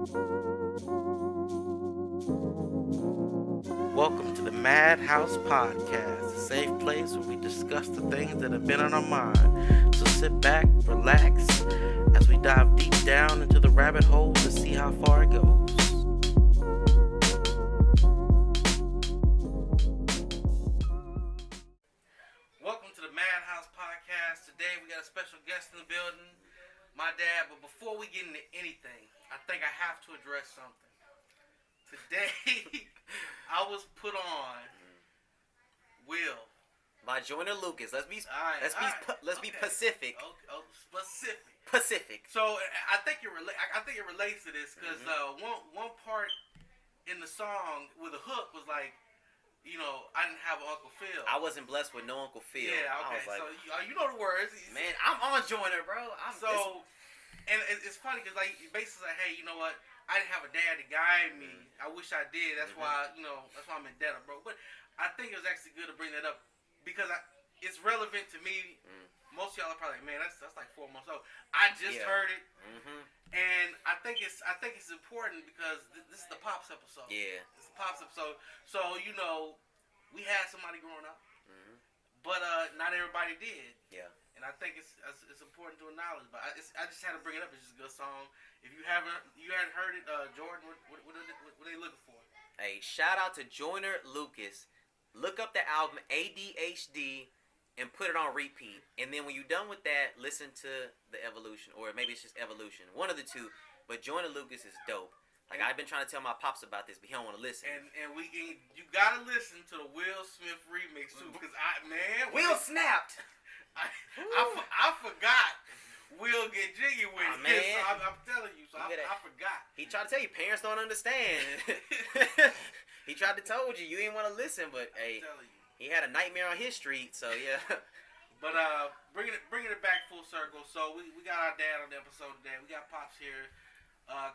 Welcome to the MadHouse podcast, a safe place where we discuss the things that have been on our mind. So sit back, relax, as we dive deep down into the rabbit hole to see how far it goes. Welcome to the MadHouse podcast. Today we got a special guest in the building, my dad. But before we get into anything, I think I have to address something. Today, I was put on Will by Joyner Lucas. Let's be Pacific. Specific. Pacific. So I think it relates to this because one part in the song with the hook was like, I didn't have an Uncle Phil. I wasn't blessed with no Uncle Phil. Yeah, okay. I was like, so you know the words. Man, I'm on Joyner, bro. And it's funny because like basically like, hey, you know what? I didn't have a dad to guide me. I wish I did. That's why, that's why I'm in debt, bro. But I think it was actually good to bring that up because it's relevant to me. Most of y'all are probably like, man, that's like 4 months old. I just heard it, and I think it's important because this is the Pops episode. Yeah, it's the Pops episode. So we had somebody growing up, but not everybody did. Yeah. And I think it's important to acknowledge, but I just had to bring it up. It's just a good song. If you hadn't heard it, Jordan, what are they looking for? Hey, shout out to Joyner Lucas. Look up the album ADHD and put it on repeat. And then when you're done with that, listen to the Evolution, or maybe it's just Evolution, one of the two. But Joyner Lucas is dope. Like I've been trying to tell my pops about this, but he don't want to listen. And you gotta listen to the Will Smith remix too, because Will snapped. I forgot. Will get jiggy with it. Man. So I'm telling you. So I forgot. He tried to tell you, parents don't understand. He tried to told you, you didn't want to listen, but hey, he had a nightmare on his street. So yeah. But bringing it back full circle. So we got our dad on the episode today. We got Pops here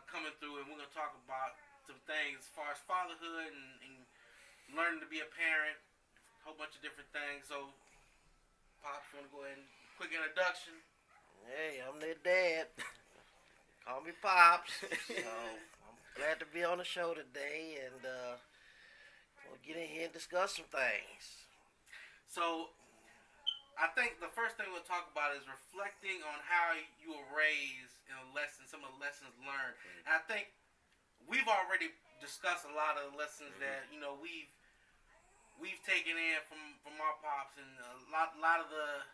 coming through, and we're gonna talk about some things as far as fatherhood and learning to be a parent. A whole bunch of different things. So. Pops, want to go ahead and quick introduction? Hey, I'm their dad. Call me Pops. So I'm glad to be on the show today, and we'll get in here and discuss some things. So I think the first thing we'll talk about is reflecting on how you were raised in a lesson, some of the lessons learned. And I think we've already discussed a lot of the lessons that we've taken in from our pops, and a lot of the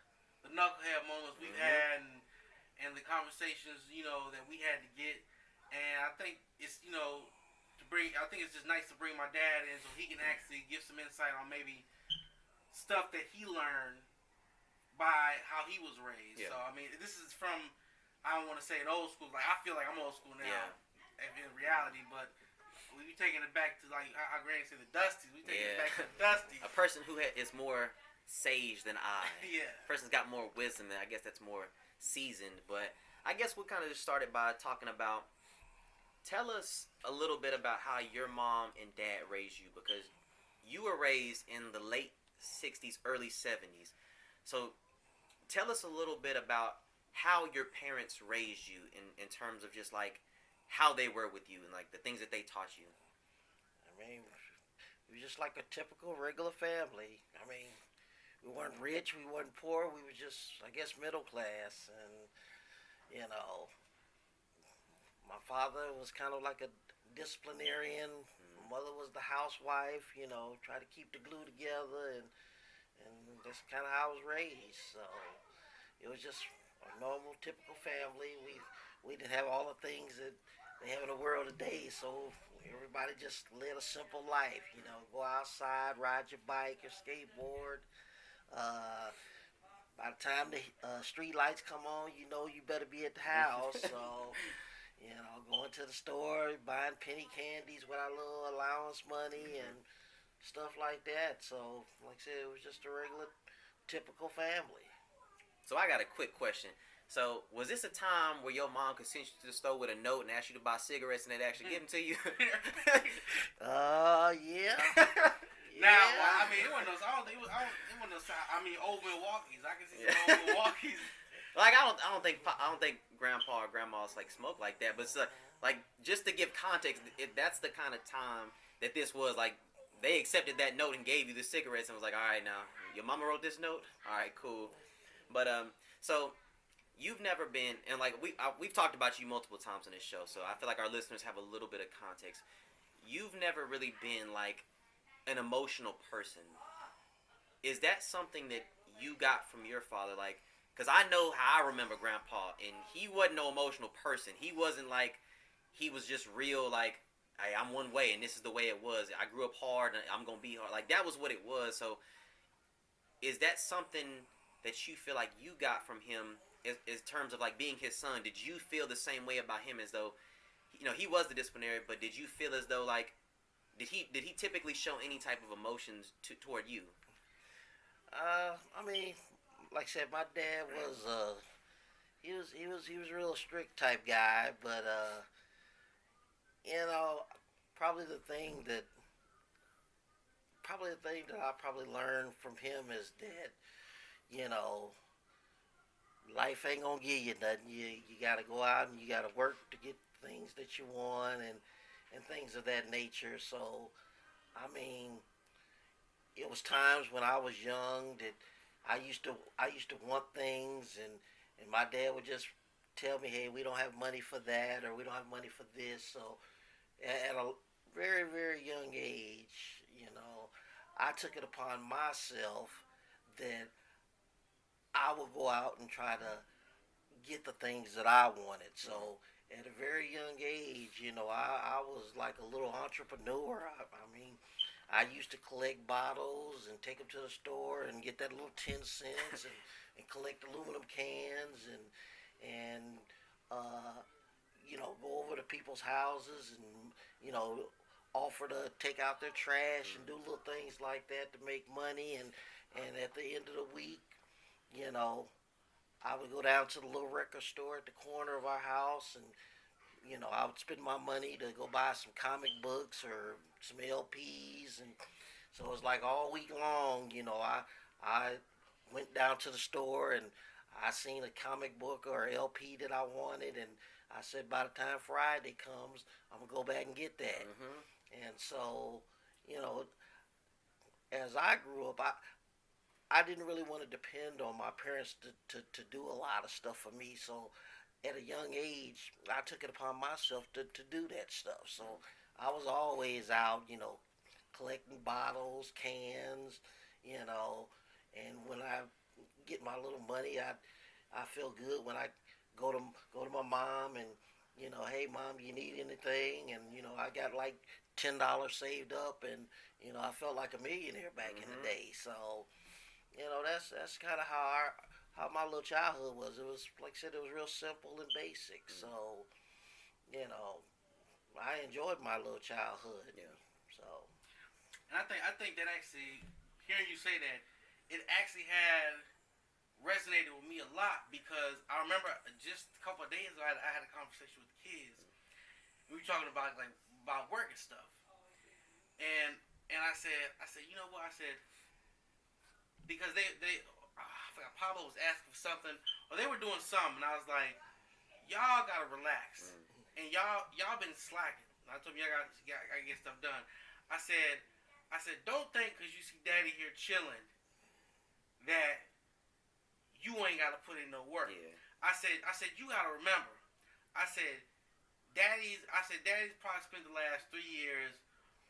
knucklehead moments we've had, and the conversations that we had to get. And I think it's I think it's just nice to bring my dad in so he can actually give some insight on maybe stuff that he learned by how he was raised. Yeah. So I mean, this is from, I don't want to say an old school. Like I feel like I'm old school now, in reality, but. We taking it back to like our granny said, the Dusties. We taking it back to the Dusties. A person who is more sage than I. Yeah. A person's got more wisdom than I guess that's more seasoned. But I guess we kind of just started by talking about. Tell us a little bit about how your mom and dad raised you, because you were raised in the late 60s, early 70s. So tell us a little bit about how your parents raised you in terms of just like. How they were with you and like the things that they taught you. I mean, we were just like a typical regular family. I mean, we weren't rich, we weren't poor, we were just, I guess, middle class. And my father was kind of like a disciplinarian. My mother was the housewife. Try to keep the glue together, and that's kind of how I was raised. So it was just a normal, typical family. We didn't have all the things that they have in the world today, so everybody just led a simple life. Go outside, ride your bike, your skateboard. By the time the street lights come on, you better be at the house. So, going to the store, buying penny candies with our little allowance money and stuff like that. So, like I said, it was just a regular, typical family. So I got a quick question. So, was this a time where your mom could send you to the store with a note and ask you to buy cigarettes and they'd actually give them to you? Yeah. Now, it wasn't those. It wasn't those. Old Milwaukee's. I can see some old Milwaukee's. Like I don't think grandpa or grandma's like smoke like that. But like just to give context, that's the kind of time that this was. Like they accepted that note and gave you the cigarettes and was like, all right, now your mama wrote this note. All right, cool. But so you've never been, and like we've talked about you multiple times on this show, so I feel like our listeners have a little bit of context. You've never really been like an emotional person. Is that something that you got from your father? Like, because I know how I remember grandpa, and he wasn't no emotional person. He wasn't like, he was just real like, hey, I'm one way and this is the way it was. I grew up hard and I'm going to be hard. Like, that was what it was. So is that something that you feel like you got from him in terms of like being his son? Did you feel the same way about him as though, you know, he was the disciplinary, but did you feel as though like, did he typically show any type of emotions toward you? I mean, like I said, my dad was he was a real strict type guy, but you know, probably the thing that I probably learned from him is that, you know, life ain't gonna give you nothing. You gotta go out and you gotta work to get things that you want and things of that nature. So, I mean, it was times when I was young that I used to want things, and my dad would just tell me, hey, we don't have money for that, or we don't have money for this. So at a very, very young age, you know, I took it upon myself that I would go out and try to get the things that I wanted. So at a very young age, you know, I was like a little entrepreneur. I mean, I used to collect bottles and take them to the store and get that little 10 cents and collect aluminum cans and you know, go over to people's houses and, you know, offer to take out their trash and do little things like that to make money. And at the end of the week, you know, I would go down to the little record store at the corner of our house, and, you know, I would spend my money to go buy some comic books or some LPs. And so it was like all week long, you know, I went down to the store and I seen a comic book or LP that I wanted, and I said, by the time Friday comes, I'm going to go back and get that. Mm-hmm. And so, you know, as I grew up, I didn't really want to depend on my parents to do a lot of stuff for me. So at a young age, I took it upon myself to do that stuff. So I was always out, you know, collecting bottles, cans, you know, and when I get my little money, I feel good when I go to my mom and, you know, hey mom, you need anything? And, you know, I got like $10 saved up, and, you know, I felt like a millionaire back in the day. So, you know, that's kind of how my little childhood was. It was, like I said, it was real simple and basic. So, you know, I enjoyed my little childhood. Yeah. So, and I think that actually, hearing you say that, it actually had resonated with me a lot, because I remember just a couple of days ago I had a conversation with the kids. We were talking about work and stuff, and I said, you know what? I said, because I forgot, Pablo was asking for something, or they were doing something, and I was like, y'all gotta relax, and y'all been slacking. And I told them y'all gotta get stuff done. I said, don't think because you see Daddy here chilling that you ain't gotta put in no work. Yeah. I said you gotta remember. I said Daddy's probably spent the last 3 years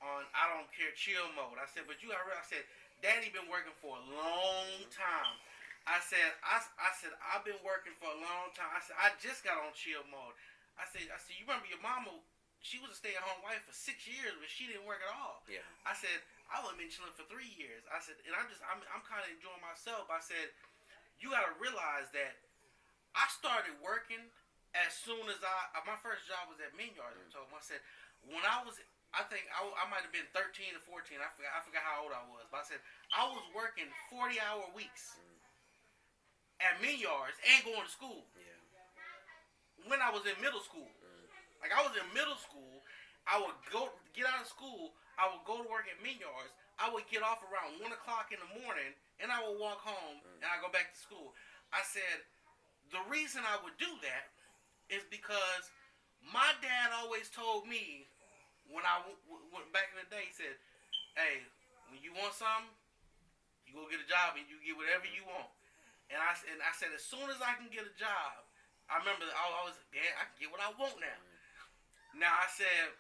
on I don't care chill mode. I said, but you gotta realize, I said, Daddy been working for a long time. I said I've been working for a long time. I said I just got on chill mode. I said you remember your mama? She was a stay-at-home wife for 6 years, but she didn't work at all. Yeah. I said I would have been chilling for 3 years. I said, and I'm kind of enjoying myself. I said, you got to realize that I started working as soon as my first job was at Minyard. I told him, I said, when I think I might have been 13 or 14. I forgot how old I was. But I said, I was working 40-hour weeks at Minyards and going to school. Yeah. When I was in middle school. Like, I was in middle school. I would get out of school. I would go to work at Minyards. I would get off around 1 o'clock in the morning, and I would walk home, and I go back to school. I said, the reason I would do that is because my dad always told me when I went back in the day, he said, hey, when you want something, you go get a job and you get whatever you want. And I said, as soon as I can get a job, I remember I always, Dad, I can get what I want now. Now I said,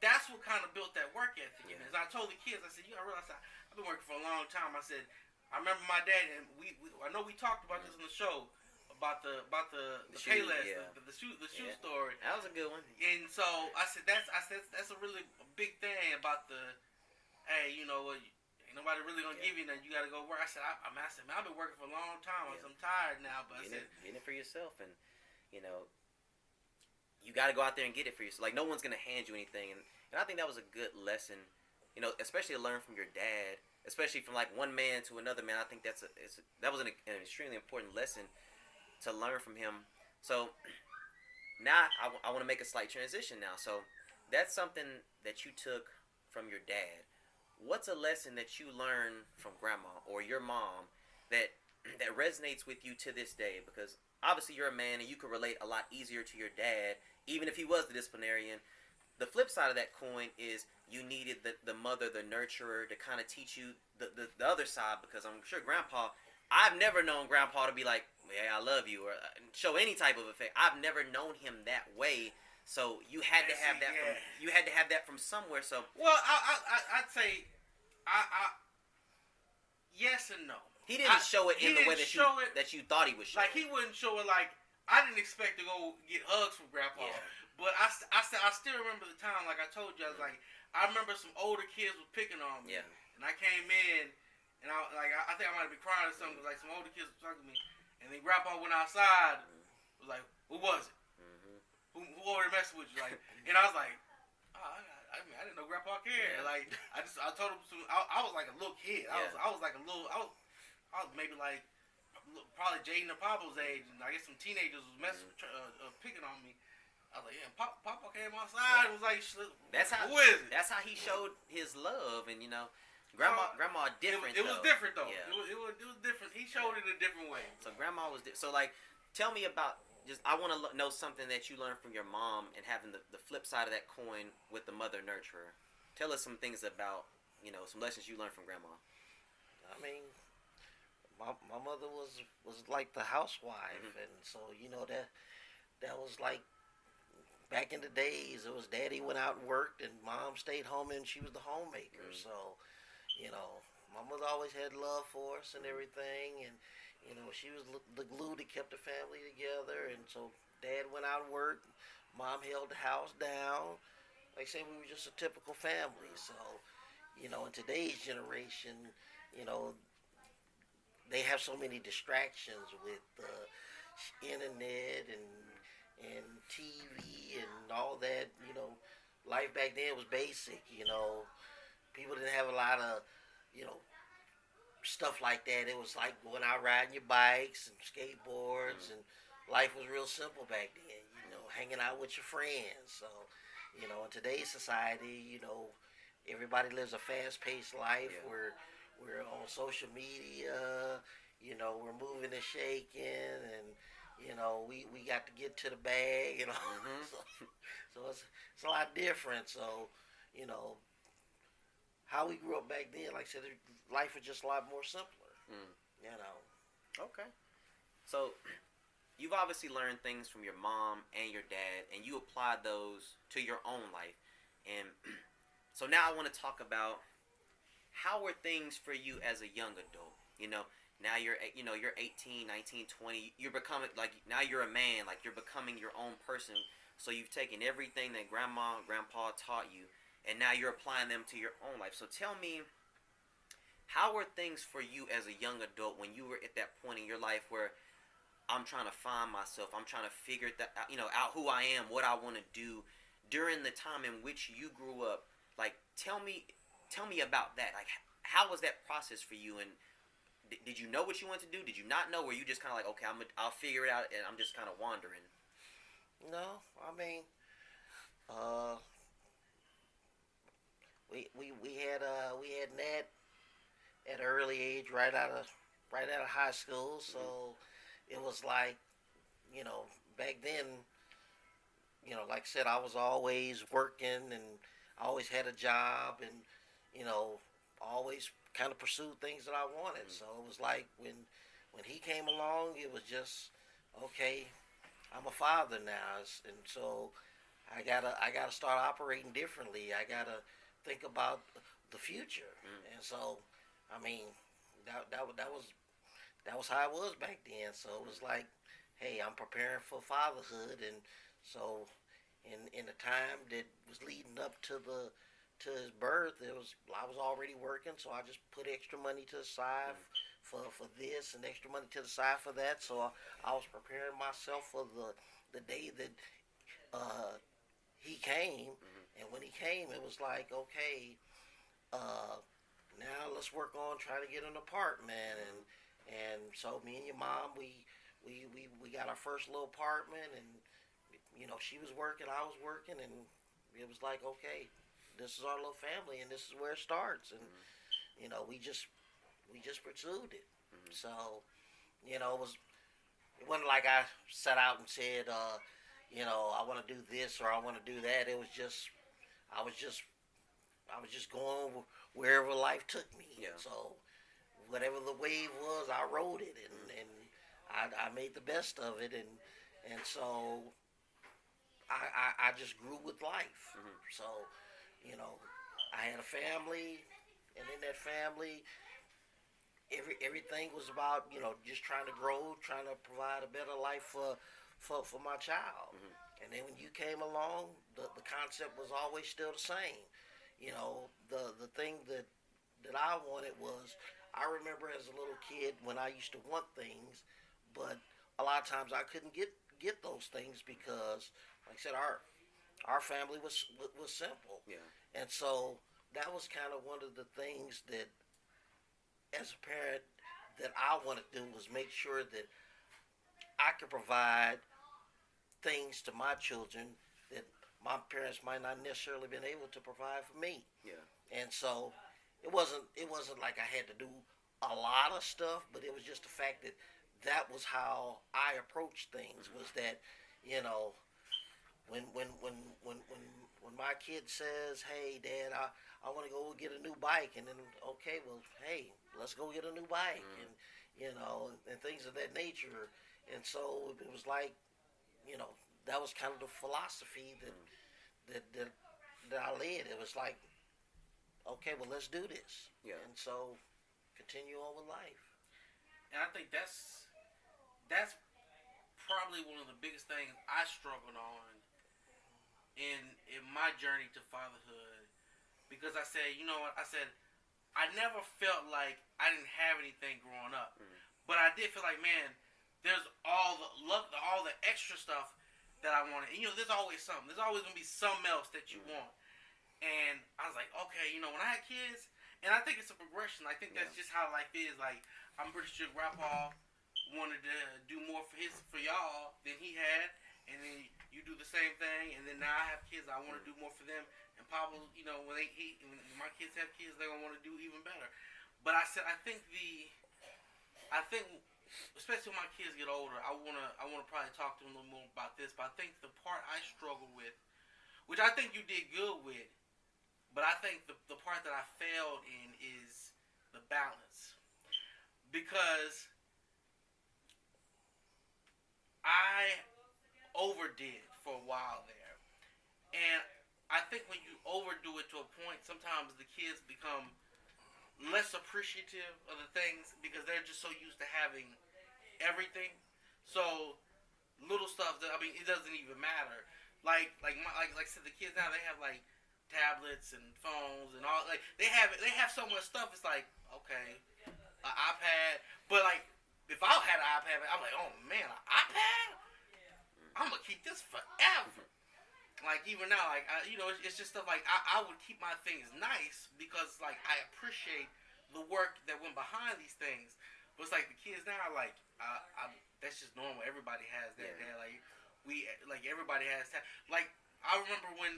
that's what kind of built that work ethic. Yeah. And I told the kids, I said, you gotta realize I've been working for a long time. I said, I remember my dad, and I know we talked about this on the show about the Payless, the shoe story. That was a good one. And so I said that's a really big thing about hey, you know what. Ain't nobody really gonna give you nothing. You gotta go work. I said, man, I've been working for a long time. I'm tired now, but getting it for yourself, and you know, you gotta go out there and get it for yourself. Like no one's gonna hand you anything, and I think that was a good lesson, you know, especially to learn from your dad, especially from like one man to another man. I think that was an extremely important lesson to learn from him. So now I want to make a slight transition now. So that's something that you took from your dad. What's a lesson that you learned from grandma or your mom that resonates with you to this day? Because obviously you're a man and you can relate a lot easier to your dad, even if he was the disciplinarian. The flip side of that coin is you needed the mother, the nurturer, to kind of teach you the other side. Because I'm sure grandpa, I've never known grandpa to be like, yeah, I love you, or show any type of affection. I've never known him that way. So you had to have that from somewhere. So well, I'd say, yes and no. He didn't show it in the way that you thought he would show. Like he wouldn't show it. Like I didn't expect to go get hugs from Grandpa. Yeah. But I still remember the time. Like I told you, I remember some older kids were picking on me. Yeah. And I came in, and I think I might have been crying or something. Cause like some older kids were talking to me, and then Grandpa went outside. Was like, who was it? Who over there messing with you? Like, and I was like, oh, I didn't know Grandpa cared. Yeah. Like, I told him. I was like a little kid. I was like a little. I was maybe like probably Jaden or Pablo's age, and I guess some teenagers was picking on me. I was like, yeah. Papa came outside and was like, who is it? That's how he showed his love, and you know, Grandma different. It was different though. Yeah. It was different. He showed it a different way. So Grandma was so like, tell me about. I want to know something that you learned from your mom and having the flip side of that coin with the mother nurturer. Tell us some things about, you know, some lessons you learned from Grandma. I mean, my mother was like the housewife, and so you know that was like back in the days. It was Daddy went out and worked, and Mom stayed home, and she was the homemaker. So, you know, my mother always had love for us and everything, and. You know, she was the glue that kept the family together, and so Dad went out and worked. Mom held the house down. Like I say, we were just a typical family. So, you know, in today's generation, you know, they have so many distractions with the internet and TV and all that. You know, life back then was basic. You know, people didn't have a lot of, you know, stuff like that. It was like going out riding your bikes and skateboards, and life was real simple back then, you know, hanging out with your friends. So, you know, in today's society, you know, everybody lives a fast-paced life. Yeah. We're on social media, you know, we're moving and shaking, and, you know, we got to get to the bag, you know. So it's a lot different. So, you know, how we grew up back then, like I said, life was just a lot more simpler. You know. Okay. So, you've obviously learned things from your mom and your dad, and you applied those to your own life. And so now I want to talk about how were things for you as a young adult? You know, now you're 18, 19, 20. You're becoming, like, now you're a man. Like, you're becoming your own person. So you've taken everything that grandma and grandpa taught you, and now you're applying them to your own life. So tell me, how were things for you as a young adult when you were at that point in your life where I'm trying to find myself, I'm trying to figure that out who I am, what I want to do during the time in which you grew up? Like, tell me about that. Like, how was that process for you? And did you know what you wanted to do? Did you not know? Were you just kind of like, okay, I'll figure it out, and I'm just kind of wandering? No, I mean, we had Nat at an early age, right out of high school. So it was like, back then, like I said, I was always working and I always had a job and, always kind of pursued things that I wanted. So it was like when he came along, it was just, okay, I'm a father now, and so I gotta start operating differently. I gotta think about the future, and so I mean that was how it was back then. So it was like, hey, I'm preparing for fatherhood, and so in the time that was leading up to his birth, I was already working, so I just put extra money to the side for this and extra money to the side for that. So I was preparing myself for the day that he came, and when he came, it was like, okay, now let's work on trying to get an apartment, and so me and your mom, we got our first little apartment, and she was working, I was working, and it was like, okay, this is our little family, and this is where it starts, and we just pursued it. So it wasn't like I set out and said, I want to do this or I want to do that. It was just I was just going wherever life took me. Yeah. So whatever the wave was, I rode it, and I made the best of it, and so I just grew with life. So I had a family, and in that family, everything was about just trying to grow, trying to provide a better life for my child. And then when you came along, the concept was always still the same. The thing that I wanted was, I remember as a little kid when I used to want things, but a lot of times I couldn't get those things because, like I said, our family was simple. Yeah. And so that was kind of one of the things that, as a parent, that I wanted to do was make sure that I could provide things to my children that my parents might not necessarily been able to provide for me. Yeah. And so it wasn't like I had to do a lot of stuff, but it was just the fact that was how I approached things. Was that when my kid says, "Hey, Dad, I want to go get a new bike," and then, okay, well, hey, let's go get a new bike, and and things of that nature. And so it was like, that was kind of the philosophy that I led. It was like, okay, well, let's do this. Yeah. And so continue on with life. And I think that's probably one of the biggest things I struggled on in my journey to fatherhood, because I said, you know what, I said, I never felt like I didn't have anything growing up, but I did feel like, man, there's all the extra stuff that I wanted. And, there's always something. There's always gonna be something else that you want. And I was like, okay, when I had kids, and I think it's a progression. I think that's just how life is. Like, I'm pretty sure Grandpa wanted to do more for y'all than he had, and then you do the same thing. And then now I have kids, I want to do more for them. And Papa, when my kids have kids, they're gonna want to do even better. But I said, I think especially when my kids get older, I wanna probably talk to them a little more about this. But I think the part I struggle with, which I think you did good with, but I think the part that I failed in is the balance. Because I overdid for a while there. And I think when you overdo it to a point, sometimes the kids become less appreciative of the things because they're just so used to having everything. So little stuff that, it doesn't even matter. Like I said, the kids now, they have like tablets and phones and all. Like they have so much stuff. It's like, okay, an iPad, but like if I had an iPad, I'm like, oh man, an iPad? I'm gonna keep this forever. Like even now, like it's just stuff like I would keep my things nice because like I appreciate the work that went behind these things. But it's like the kids now, like that's just normal. Everybody has that. Yeah. Like everybody has that. Like I remember when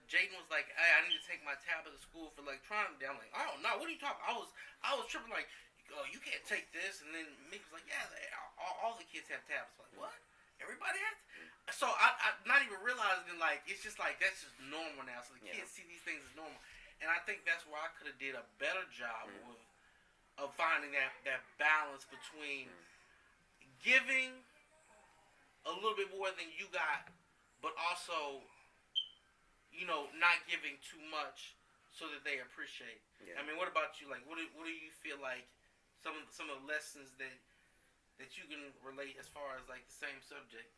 Jaden was like, "Hey, I need to take my tablet to school for electronic day." I'm like, "Oh no, what are you talking?" I was tripping like, oh, you can't take this. And then Meek was like, yeah, all the kids have tablets. I'm like, what? Everybody has? So I not even realizing, like, it's just like, that's just normal now. So the kids see these things as normal. And I think that's where I could have did a better job of finding that balance between giving a little bit more than you got, but also, not giving too much so that they appreciate. Yeah. I mean, what about you? Like, what do you feel like some of the lessons that you can relate as far as like the same subject?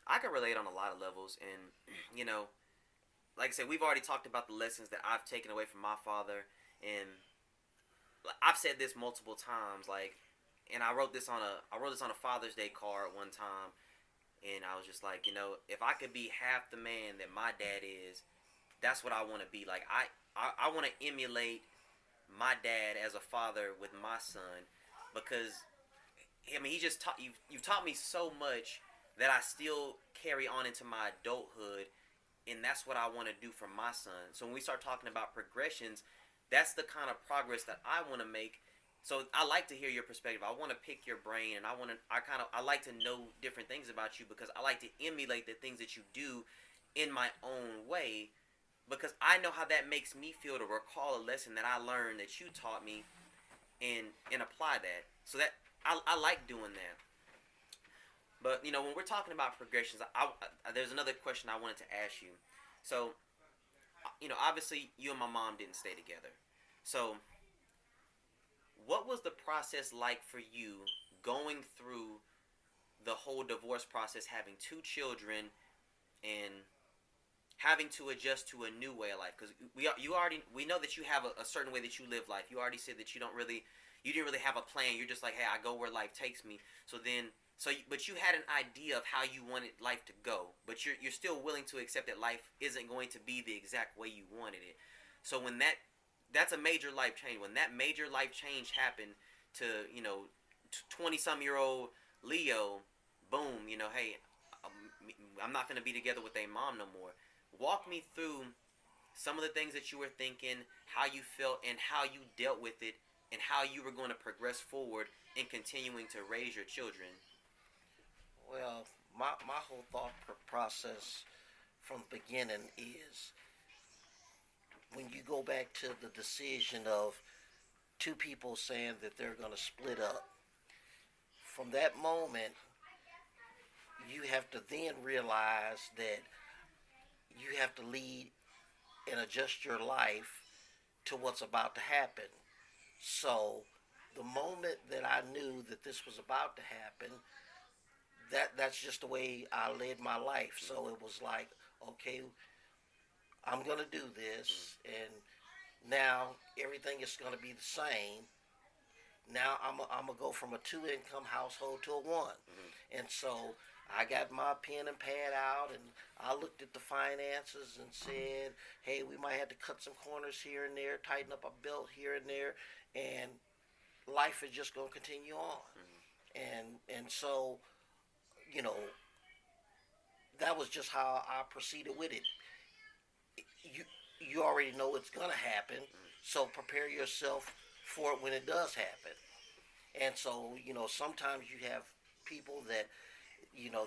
I can relate on a lot of levels, and like I said, we've already talked about the lessons that I've taken away from my father, and I've said this multiple times. Like, and I wrote this on a Father's Day card one time, and I was just like, if I could be half the man that my dad is, that's what I want to be. Like, I want to emulate my dad as a father with my son, because he just taught you've taught me so much that I still carry on into my adulthood, and that's what I want to do for my son. So when we start talking about progressions, that's the kind of progress that I want to make. So I like to hear your perspective. I want to pick your brain, and I like to know different things about you, because I like to emulate the things that you do in my own way, because I know how that makes me feel to recall a lesson that I learned that you taught me, and apply that. So that I like doing that. But when we're talking about progressions, there's another question I wanted to ask you. So obviously you and my mom didn't stay together. So what was the process like for you going through the whole divorce process, having two children, and having to adjust to a new way of life? Because we know that you have a certain way that you live life. You already said that you didn't really have a plan. You're just like, hey, I go where life takes me. But you had an idea of how you wanted life to go, but you're still willing to accept that life isn't going to be the exact way you wanted it. So when that's a major life change. When that major life change happened to 20-some-year-old Leo, boom, hey, I'm not gonna be together with a mom no more. Walk me through some of the things that you were thinking, how you felt, and how you dealt with it, and how you were going to progress forward in continuing to raise your children. Well, my whole thought process from the beginning is, when you go back to the decision of two people saying that they're going to split up, from that moment, you have to then realize that you have to lead and adjust your life to what's about to happen. So the moment that I knew that this was about to happen, that's just the way I led my life. So it was like, okay, I'm going to do this, and now everything is going to be the same. Now I'm going to go from a 2-income household to a 1. And so I got my pen and pad out, and I looked at the finances and said, hey, we might have to cut some corners here and there, tighten up a belt here and there, and life is just going to continue on. And so, that was just how I proceeded with it. You already know it's going to happen, so prepare yourself for it when it does happen. And so, sometimes you have people that,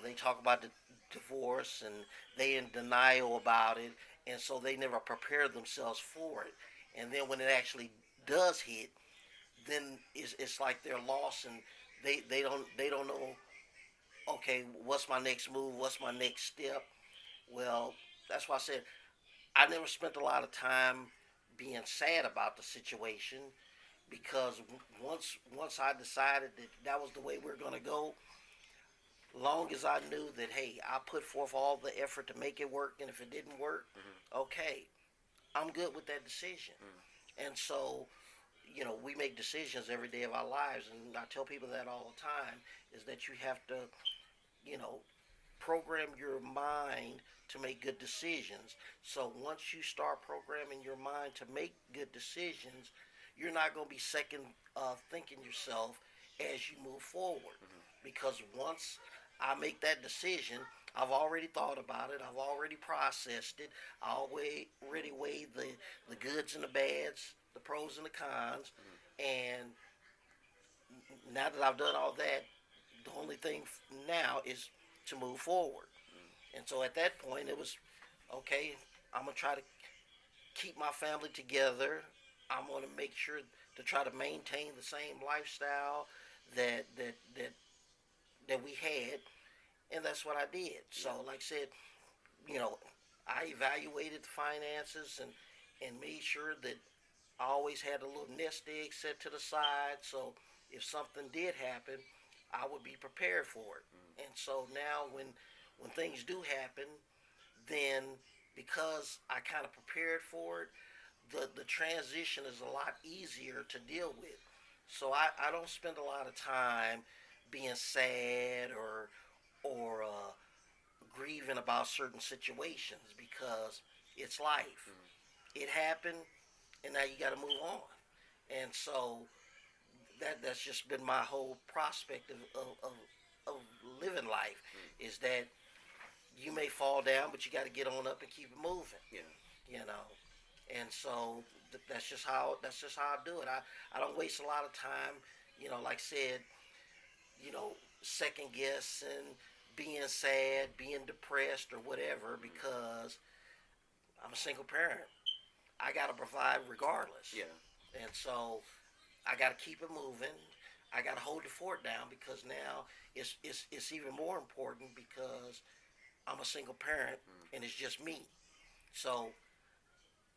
they talk about the divorce and they in denial about it, and so they never prepare themselves for it. And then when it actually does hit, then it's like they're lost, and they don't know, okay, what's my next move? What's my next step? Well, that's why I said I never spent a lot of time being sad about the situation, because once I decided that was the way we're going to go, long as I knew that, hey, I put forth all the effort to make it work, and if it didn't work, okay, I'm good with that decision. And so, we make decisions every day of our lives, and I tell people that all the time, is that you have to, program your mind to make good decisions. So once you start programming your mind to make good decisions, you're not going to be second thinking yourself as you move forward. Because once I make that decision, I've already thought about it. I've already processed it. I already weighed the goods and the bads, the pros and the cons, and now that I've done all that, the only thing now is to move forward. And so at that point, it was okay. I'm gonna try to keep my family together. I'm gonna make sure to try to maintain the same lifestyle that we had, and that's what I did. So, like I said, you know, I evaluated the finances and made sure that I always had a little nest egg set to the side. So, if something did happen, I would be prepared for it. And so now, when things do happen, then because I kind of prepared for it, the transition is a lot easier to deal with. So I don't spend a lot of time being sad or grieving about certain situations because it's life. It happened, and now you got to move on. And so that's just been my whole prospect of living life is that you may fall down, but you got to get on up and keep it moving. Yeah. You know, and so that's just how I do it. I don't waste a lot of time. You know, like I said, you know, second guessing, being sad, being depressed, or whatever because I'm a single parent. I got to provide regardless. Yeah. And so I got to keep it moving. I got to hold the fort down because now it's even more important because I'm a single parent and it's just me. So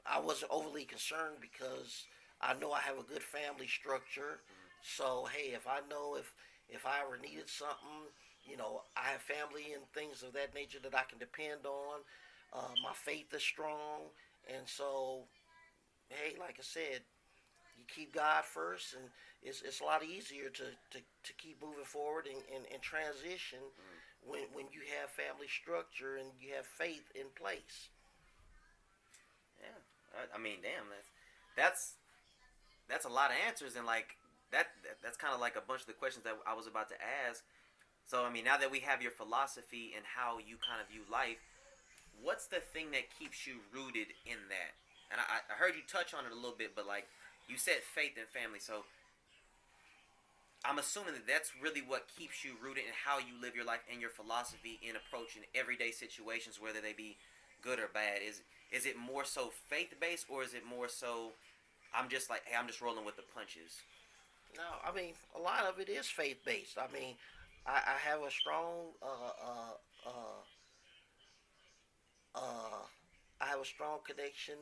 I wasn't overly concerned because I know I have a good family structure. So hey, if I know if I ever needed something, you know, I have family and things of that nature that I can depend on. My faith is strong, and so hey, like I said, you keep God first, and it's a lot easier to keep moving forward and transition when you have family structure and you have faith in place. Yeah. I mean, damn, that's a lot of answers, and like that's kind of like a bunch of the questions that I was about to ask. So I mean, now that we have your philosophy and how you kind of view life, what's the thing that keeps you rooted in that? And I heard you touch on it a little bit, but like you said, faith and family. So I'm assuming that that's really what keeps you rooted in how you live your life and your philosophy in approaching everyday situations, whether they be good or bad. Is it more so faith based, or is it more so I'm just like, hey, I'm just rolling with the punches? No, I mean a lot of it is faith based. I mean, I have a strong uh, I have a strong connection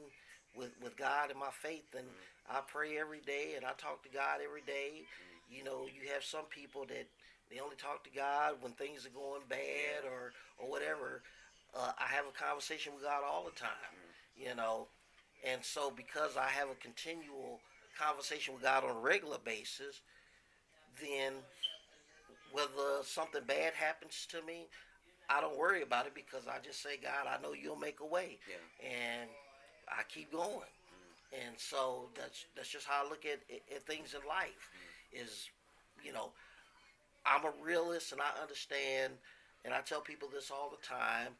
with God and my faith, and I pray every day, and I talk to God every day. You know, you have some people that they only talk to God when things are going bad or whatever. I have a conversation with God all the time, you know, and so because I have a continual conversation with God on a regular basis, then whether something bad happens to me, I don't worry about it because I just say, God, I know you'll make a way, and I keep going. And so that's just how I look at things in life. Is, you know, I'm a realist and I understand, and I tell people this all the time.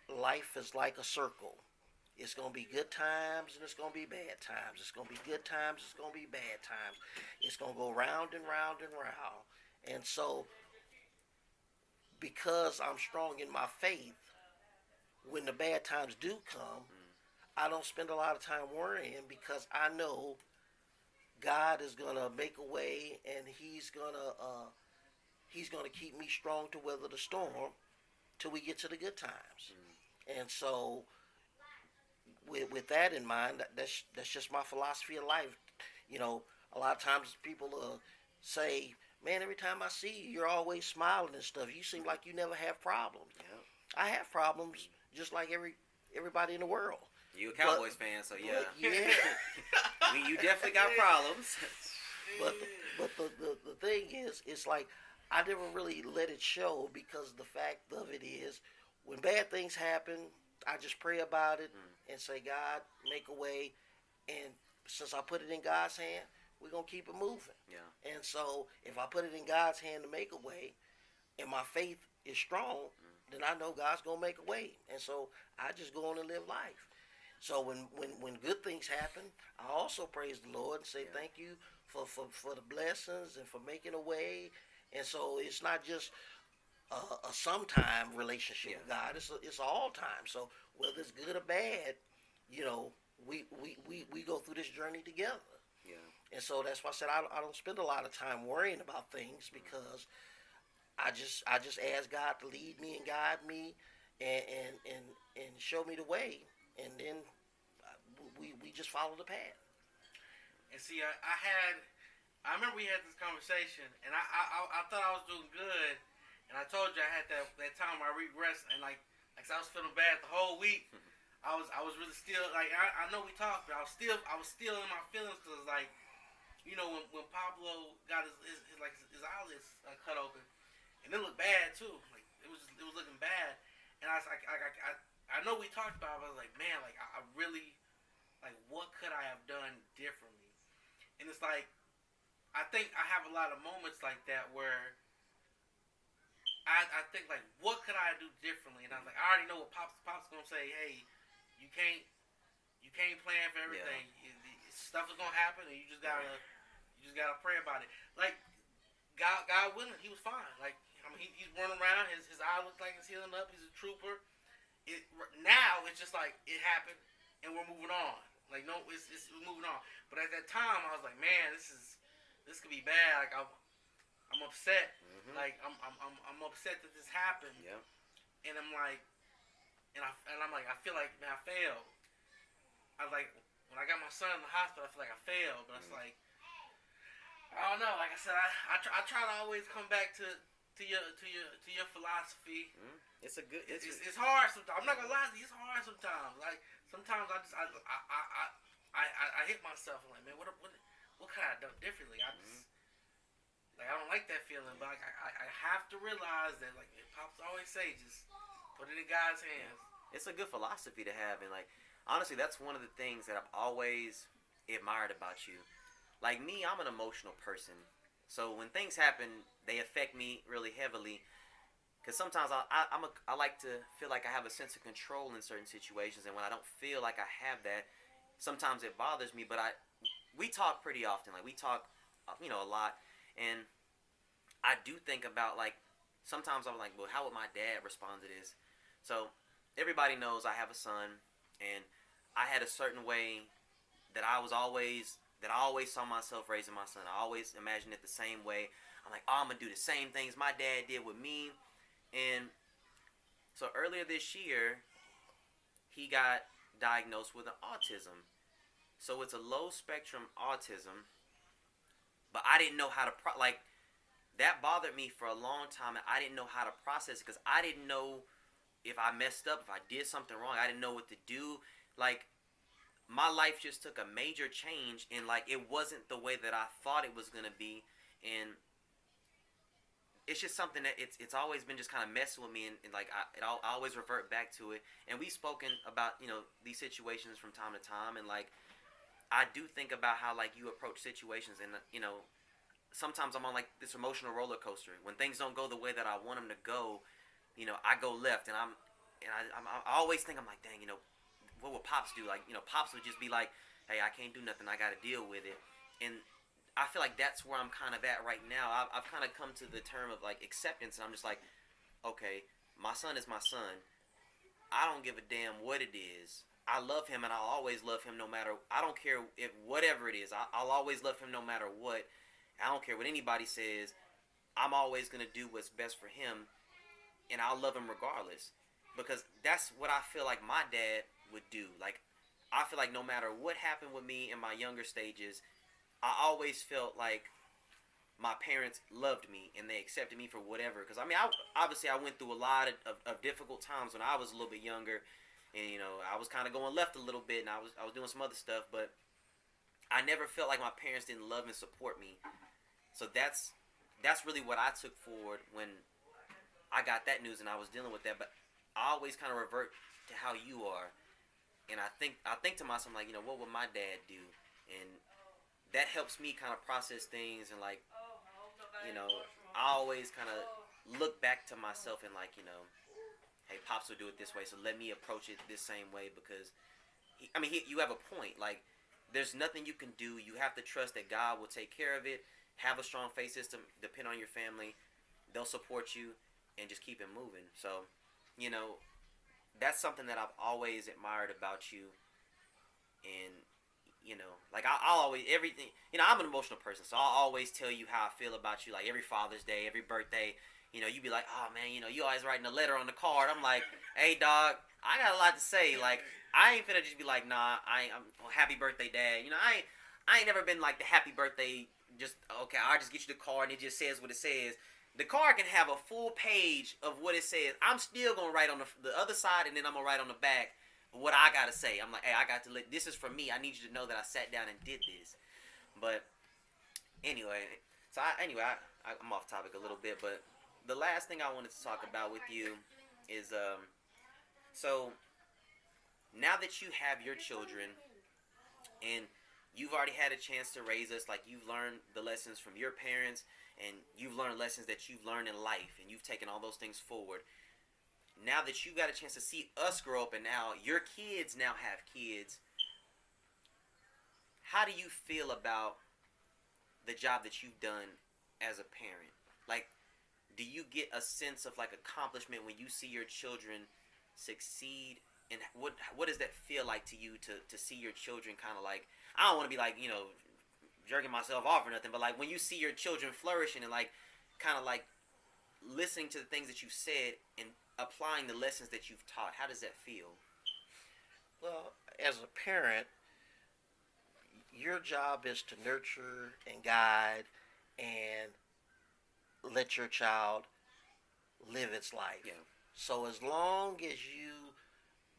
Life is like a circle. It's going to be good times and it's going to be bad times. It's going to be good times. It's going to be bad times. It's going to go round and round and round. And so, because I'm strong in my faith, when the bad times do come, I don't spend a lot of time worrying because I know God is gonna make a way, and He's gonna keep me strong to weather the storm till we get to the good times. And so, with that in mind, that's just my philosophy of life. You know, a lot of times people say, "Man, every time I see you, you're always smiling and stuff. You seem like you never have problems." Yeah. I have problems just like everybody in the world. You a Cowboys fan, so yeah. Yeah. You definitely got problems. But the thing is, it's like I never really let it show because the fact of it is, when bad things happen, I just pray about it and say, God, make a way. And since I put it in God's hand, we're going to keep it moving. Yeah. And so if I put it in God's hand to make a way and my faith is strong, then I know God's going to make a way. And so I just go on and live life. So when good things happen, I also praise the Lord and say thank you for the blessings and for making a way. And so it's not just a sometime relationship with God. It's all time. So whether it's good or bad, you know, we go through this journey together. Yeah. And so that's why I said I don't spend a lot of time worrying about things, because I just ask God to lead me and guide me and show me the way, and then we just follow the path. And see, I remember we had this conversation, and I thought I was doing good, and I told you I had that time where I regressed, and like I was feeling bad the whole week. I was really still like I know we talked, but I was still in my feelings, because like, you know, when Pablo got his eyelids cut open, and it looked bad too. Like it was looking bad, and I was like I know we talked about it, but I was like, man, like I really, like, what could I have done differently? And it's like, I think I have a lot of moments like that where I think, like, what could I do differently? And I was like, I already know what Pop's gonna say. Hey, you can't plan for everything. Yeah. Stuff is gonna happen, and you just gotta pray about it. Like, God willing, he was fine. Like, I mean, he's running around. His eye looks like it's healing up. He's a trooper. Now it's just like it happened, and we're moving on. Like, no, it's moving on. But at that time, I was like, man, this could be bad. Like, I'm upset. Mm-hmm. Like, I'm upset that this happened. Yeah. And I'm like, I'm like, I feel like, man, I failed. I was like, when I got my son in the hospital, I feel like I failed. But it's like, I don't know. Like I said, I try to always come back to your philosophy. Mm-hmm. It's hard sometimes. I'm not gonna lie to you. It's hard sometimes. Like, sometimes I hit myself. I'm like, man, what could I have done differently? I don't like that feeling, but I have to realize that, like Pops always say, just put it in God's hands. It's a good philosophy to have, and like, honestly, that's one of the things that I've always admired about you. Like me, I'm an emotional person, so when things happen, they affect me really heavily. Because sometimes I like to feel like I have a sense of control in certain situations, and when I don't feel like I have that, sometimes it bothers me. But we talk pretty often, like we talk, you know, a lot, and I do think about, like, sometimes I'm like, well, how would my dad respond to this? So everybody knows I have a son, and I had a certain way that I always saw myself raising my son. I always imagined it the same way. I'm like, oh, I'm gonna do the same things my dad did with me. And so earlier this year, he got diagnosed with an autism. So it's a low spectrum autism, but I didn't know how to like, that bothered me for a long time, and I didn't know how to process it, because I didn't know if I messed up, if I did something wrong. I didn't know what to do. Like, my life just took a major change, and like, it wasn't the way that I thought it was gonna be, and it's just something that it's always been just kind of messing with me, and like I always revert back to it. And we've spoken about, you know, these situations from time to time, and like, I do think about how, like, you approach situations, and you know, sometimes I'm on like this emotional roller coaster. When things don't go the way that I want them to go, you know, I go left, and I always think, I'm like, dang, you know, what would Pops do? Like, you know, Pops would just be like, hey, I can't do nothing, I got to deal with it. And I feel like that's where I'm kind of at right now. I've kind of come to the term of like acceptance, and I'm just like, okay, my son is my son. I don't give a damn what it is. I love him, and I'll always love him no matter. I don't care if whatever it is. I'll always love him no matter what. I don't care what anybody says. I'm always gonna do what's best for him, and I'll love him regardless, because that's what I feel like my dad would do. Like, I feel like no matter what happened with me in my younger stages, I always felt like my parents loved me and they accepted me for whatever. Because, I mean, obviously I went through a lot of difficult times when I was a little bit younger. And, you know, I was kind of going left a little bit, and I was doing some other stuff. But I never felt like my parents didn't love and support me. So that's really what I took forward when I got that news and I was dealing with that. But I always kind of revert to how you are. And I think to myself, like, you know, what would my dad do? And that helps me kind of process things, and like, you know, I always kind of look back to myself and like, you know, hey, Pops would do it this way, so let me approach it this same way, because you have a point. Like, there's nothing you can do. You have to trust that God will take care of it. Have a strong faith system. Depend on your family. They'll support you, and just keep it moving. So, you know, that's something that I've always admired about you. And, you know, like I'll always, everything, you know, I'm an emotional person, so I'll always tell you how I feel about you. Like every Father's Day, every birthday, you know, you be like, oh man, you know, you always writing a letter on the card. I'm like, hey dog, I got a lot to say. Like, I ain't finna just be like, nah, I'm happy birthday, dad. You know, I ain't never been like the happy birthday. Just okay, I'll just get you the card and it just says what it says. The card can have a full page of what it says. I'm still gonna write on the other side, and then I'm gonna write on the back what I gotta say. I'm like, hey, I got to let, this is for me. I need you to know that I sat down and did this. But anyway, so I'm off topic a little bit, but the last thing I wanted to talk about with you is so now that you have your children and you've already had a chance to raise us, like you've learned the lessons from your parents and you've learned lessons that you've learned in life and you've taken all those things forward. Now that you got a chance to see us grow up and now your kids now have kids, how do you feel about the job that you've done as a parent? Like, do you get a sense of like accomplishment when you see your children succeed? And what does that feel like to you to see your children kind of like, I don't want to be like, you know, jerking myself off or nothing, but like when you see your children flourishing and like kind of like listening to the things that you said and applying the lessons that you've taught, how does that feel? Well, as a parent, your job is to nurture and guide and let your child live its life. Yeah. So as long as you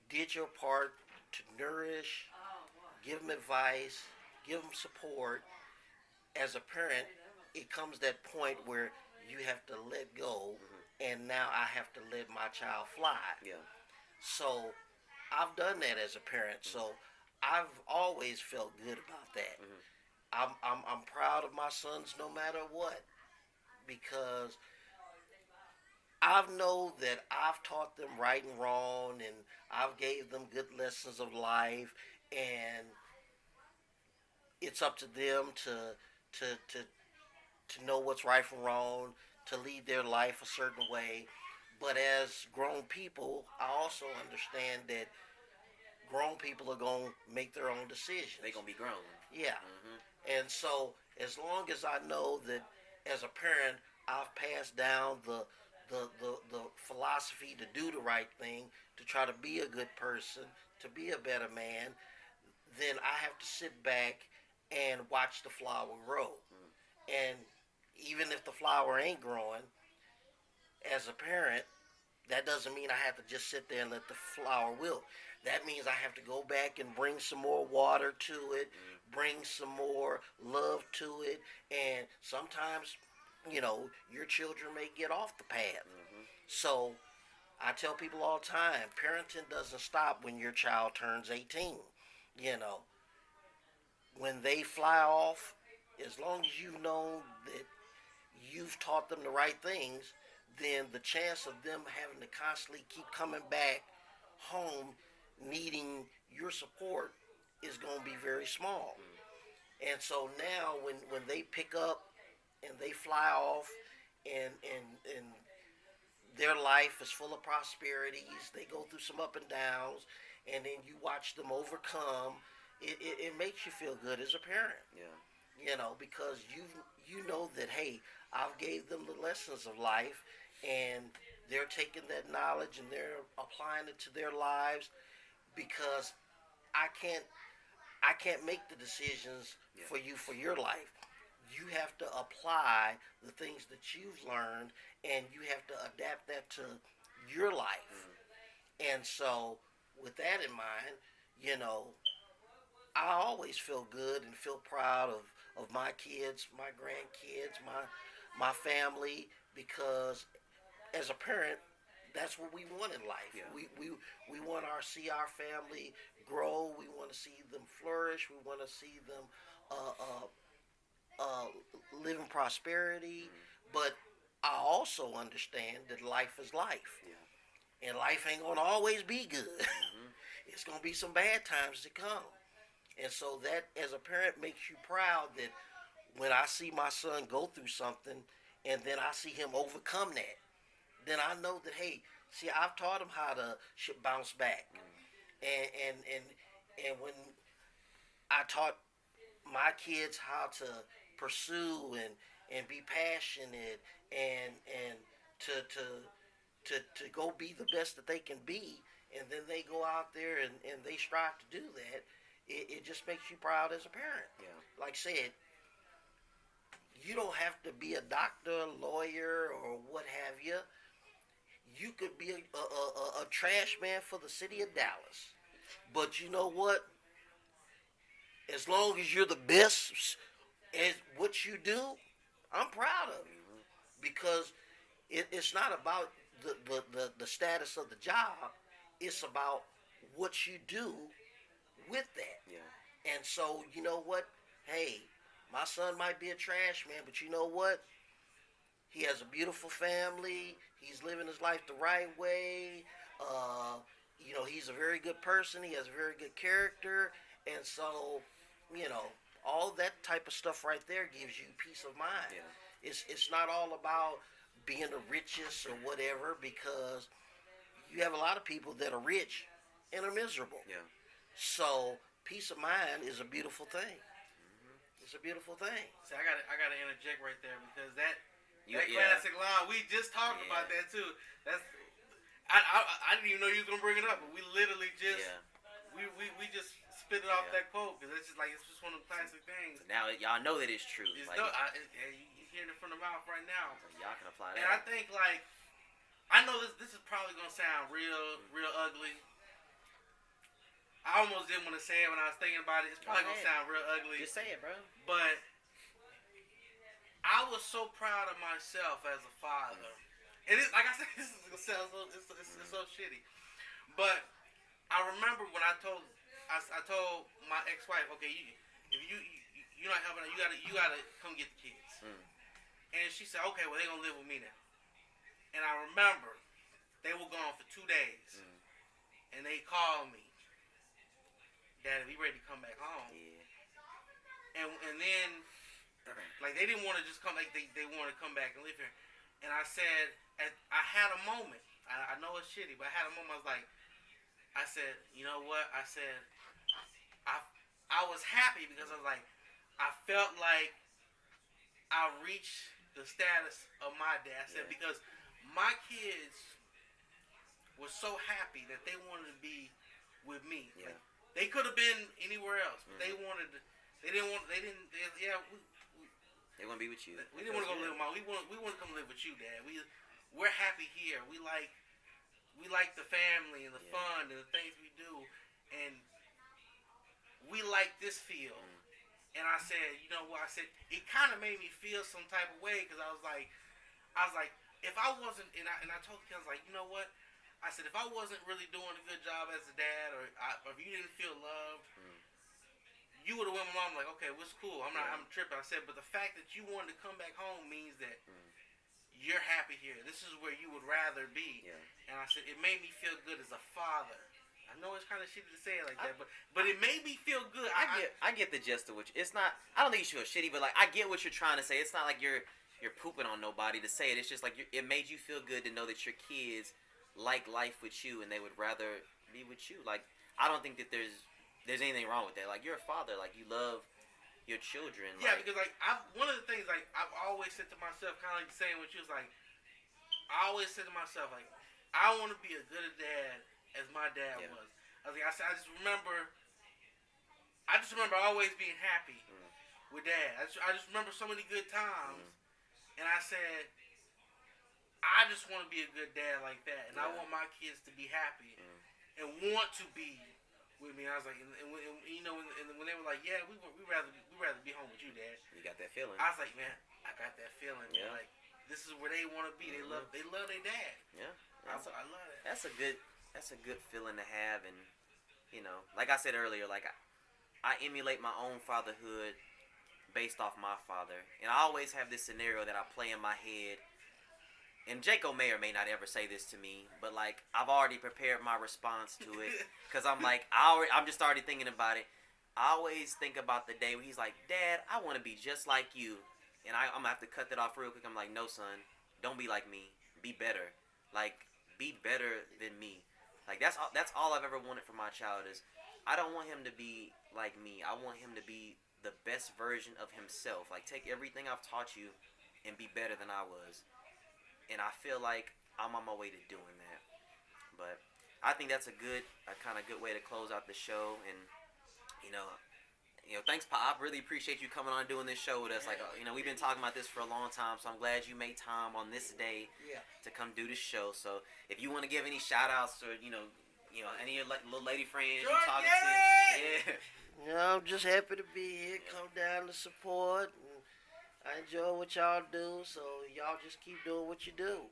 did your part to nourish, give them advice, give them support, as a parent, it comes that point where you have to let go, and now I have to let my child fly. Yeah. So I've done that as a parent. So I've always felt good about that. I'm proud of my sons no matter what, because I know that I've taught them right and wrong, and I've gave them good lessons of life, and it's up to them to know what's right from wrong, to lead their life a certain way. But as grown people, I also understand that grown people are going to make their own decisions. They're going to be grown. Yeah. And so as long as I know that as a parent, I've passed down the philosophy to do the right thing, to try to be a good person, to be a better man, then I have to sit back and watch the flower grow. And even if the flower ain't growing, as a parent, that doesn't mean I have to just sit there and let the flower wilt. That means I have to go back and bring some more water to it, bring some more love to it, and sometimes, you know, your children may get off the path. So I tell people all the time, parenting doesn't stop when your child turns 18. You know, when they fly off, as long as you know that you've taught them the right things, then the chance of them having to constantly keep coming back home needing your support is going to be very small. And so now when they pick up and they fly off and their life is full of prosperities, they go through some up and downs, and then you watch them overcome, it makes you feel good as a parent. Yeah. You know, because you know that, hey, I've gave them the lessons of life, and they're taking that knowledge and they're applying it to their lives, because I can't make the decisions for you for your life. You have to apply the things that you've learned, and you have to adapt that to your life. And so with that in mind, you know, I always feel good and feel proud of my kids, my grandkids, my family, because as a parent, that's what we want in life. Yeah. We want to see our family grow. We want to see them flourish. We want to see them live in prosperity. But I also understand that life is life. Yeah. And life ain't going to always be good. It's going to be some bad times to come. And so that, as a parent, makes you proud that when I see my son go through something and then I see him overcome that, then I know that, hey, see, I've taught him how to bounce back. And when I taught my kids how to pursue and be passionate and to go be the best that they can be, and then they go out there and they strive to do that, it just makes you proud as a parent. Yeah. Like I said, you don't have to be a doctor, lawyer, or what have you. You could be a trash man for the city of Dallas. But you know what? As long as you're the best at what you do, I'm proud of you. Because it's not about the status of the job. It's about what you do with that. Yeah. And so, you know what? Hey, my son might be a trash man, but you know what? He has a beautiful family. He's living his life the right way. He's a very good person. He has a very good character. And so, all that type of stuff right there gives you peace of mind. Yeah. It's not all about being the richest or whatever, because you have a lot of people that are rich and are miserable. Yeah. So peace of mind is a beautiful thing. It's a beautiful thing. See, I gotta interject right there, because that Yeah. classic line, we just talked about that too. I didn't even know you was gonna bring it up, but we literally just we just spit it off that quote, because it's just one of the classic things. Now y'all know that it's true. It's Like, you're hearing it from the mouth right now. so y'all can apply that. And I think, I know this is probably gonna sound real ugly. I almost didn't want to say it when I was thinking about it. It's probably gonna sound real ugly. Just say it, bro. But I was so proud of myself as a father. And it's like I said, this is gonna sound it's so shitty. But I remember when I told my ex-wife, okay, if you're not helping out, you gotta come get the kids. And she said, okay, well, they're gonna live with me now. And I remember they were gone for 2 days, and they called me, Daddy, we ready to come back home. Yeah. And then, they didn't want to just come, they wanted to come back and live here. And I said, I had a moment. I know it's shitty, but I had a moment. I said, you know what? I said, I was happy, because I was like, I felt like I reached the status of my dad. I said, because my kids were so happy that they wanted to be with me. Yeah. They could have been anywhere else, but they want to be with you. We didn't want to go live with mom. We want to come live with you, Dad. We're happy here. We like the family and the fun and the things we do, and we like this field. And I said, you know what? I said, it kind of made me feel some type of way, because I was like, if I wasn't, and I told him, I was like, you know what? I said, if I wasn't really doing a good job as a dad, or if you didn't feel loved, you would have went with mom, like, okay, well, it's cool. I'm tripping. I said, but the fact that you wanted to come back home means that you're happy here. This is where you would rather be. Yeah. And I said, it made me feel good as a father. I know it's kind of shitty to say it like that, but it made me feel good. I get the gist of what it's not. I don't think you feel shitty, but I get what you're trying to say. It's not like you're pooping on nobody to say it. It's just like it made you feel good to know that your kids like life with you, and they would rather be with you. I don't think that there's anything wrong with that. You're a father. You love your children. Yeah, because one of the things I've always said to myself, kind of like saying what you was like. I always said to myself, I want to be as good a dad as my dad was. I just remember always being happy with Dad. I just remember so many good times, and I said, I just want to be a good dad like that, and I want my kids to be happy and want to be with me. I was like, and when they were like, yeah, we rather be home with you, Dad. You got that feeling. I was like, man, I got that feeling. Yeah. This is where they want to be. They love their dad. Yeah. I love that. That's a good feeling to have, and like I said earlier, I emulate my own fatherhood based off my father, and I always have this scenario that I play in my head. And Jaco may or may not ever say this to me, but I've already prepared my response to it, because I'm I'm just already thinking about it. I always think about the day where he's like, Dad, I want to be just like you. And I'm going to have to cut that off real quick. I'm like, no, son, don't be like me. Be better. Like, be better than me. Like, that's all I've ever wanted for my child is I don't want him to be like me. I want him to be the best version of himself. Like, take everything I've taught you and be better than I was. And I feel like I'm on my way to doing that. But I think that's a kind of good way to close out the show. And you know, thanks, Pop. Really appreciate you coming on and doing this show with us. Like, we've been talking about this for a long time, so I'm glad you made time on this day to come do this show. So, if you want to give any shout outs or any of your little lady friends you talking to, I'm just happy to be here. Come down to support. And I enjoy what y'all do, so y'all just keep doing what you do.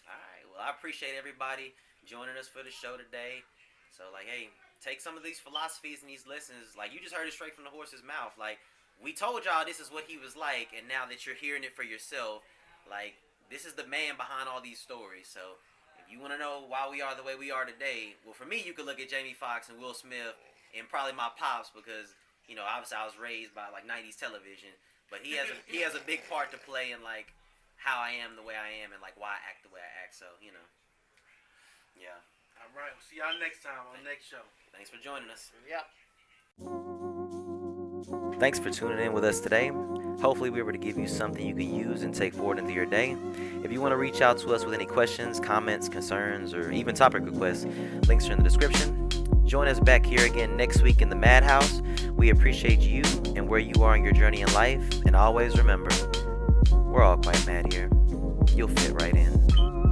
All right. Well, I appreciate everybody joining us for the show today. So, like, hey, take some of these philosophies and these lessons. Like, you just heard it straight from the horse's mouth. Like, we told y'all this is what he was like, and now that you're hearing it for yourself, like, this is the man behind all these stories. So, if you want to know why we are the way we are today, well, for me, you could look at Jamie Foxx and Will Smith and probably my pops because, obviously I was raised by, like, 90s television. But he has a big part to play in, like, how I am the way I am and, like, why I act the way I act. So, yeah. All right. We'll see y'all next time on the next show. Thanks for joining us. Yep. Thanks for tuning in with us today. Hopefully we were able to give you something you can use and take forward into your day. If you want to reach out to us with any questions, comments, concerns, or even topic requests, links are in the description. Join us back here again next week in the MadHouse. We appreciate you and where you are in your journey in life. And always remember, we're all quite mad here. You'll fit right in.